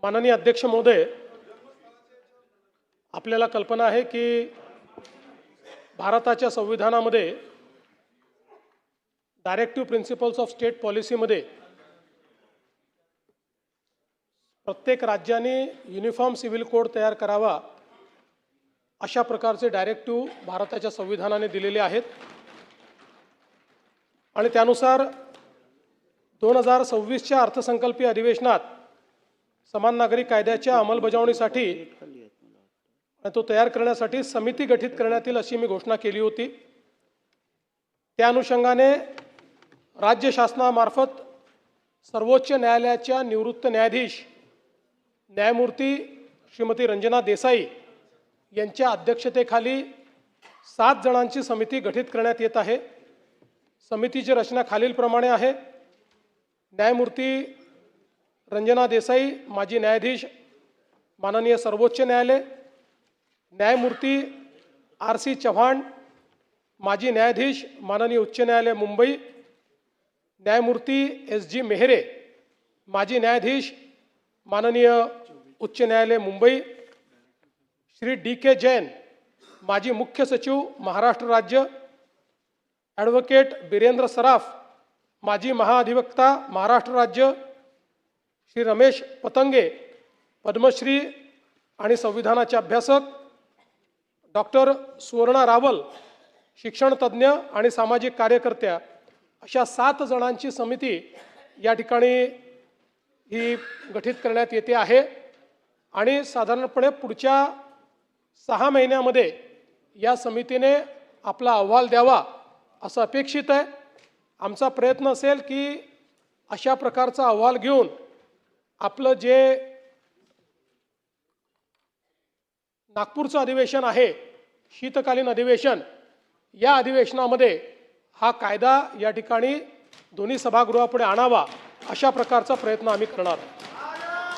माननीय अध्यक्ष महोदय, आपल्याला कल्पना आहे की भारताच्या संविधानामध्ये डायरेक्टिव्ह प्रिन्सिपल्स ऑफ स्टेट पॉलिसीमध्ये प्रत्येक राज्याने युनिफॉर्म सिव्हिल कोड तयार करावा अशा प्रकारचे डायरेक्टिव्ह भारताच्या संविधानाने दिलेले आहेत आणि त्यानुसार 2026च्या अर्थसंकल्पीय अधिवेशनात समान नागरी कायद्याच्या अंमलबजावणीसाठी तो तयार करण्यासाठी समिती गठीत करण्यात येईल अशी मी घोषणा केली होती। त्या अनुषंगाने राज्य शासनामार्फत सर्वोच्च न्यायालयाच्या निवृत्त न्यायाधीश न्यायमूर्ती श्रीमती रंजना देसाई यांच्या अध्यक्षतेखाली 7 जणांची समिती गठीत करण्यात येत आहे। समितीची रचना खालीलप्रमाणे आहे। न्यायमूर्ती रंजना देसाई, माजी न्यायाधीश माननीय सर्वोच्च न्यायालय, न्यायमूर्ती RC चव्हाण, माजी न्यायाधीश माननीय उच्च न्यायालय मुंबई, न्यायमूर्ती SG मेहरे, माजी न्यायाधीश माननीय उच्च न्यायालय मुंबई, श्री DK जैन, माजी मुख्य सचिव महाराष्ट्र राज्य, ॲडव्होकेट बिरेंद्र सराफ, माजी महाअधिवक्ता महाराष्ट्र राज्य, श्री रमेश पतंगे, पद्मश्री आणि संविधानाचे अभ्यासक, डॉक्टर सुवर्णा रावल, शिक्षण तज्ज्ञ आणि सामाजिक कार्यकर्त्या, अशा 7 जणांची समिती या ठिकाणी ही गठीत करण्यात येते आहे आणि साधारणपणे पुढच्या 6 महिन्यामध्ये या समितीने आपला अहवाल द्यावा असं अपेक्षित आहे। आमचा प्रयत्न असेल की अशा प्रकारचा अहवाल घेऊन आपलं जे नागपूरचं अधिवेशन आहे, शीतकालीन अधिवेशन, या अधिवेशनामध्ये हा कायदा या ठिकाणी दोन्ही सभागृहापुढे आणावा अशा प्रकारचा प्रयत्न आम्ही करणार आहोत।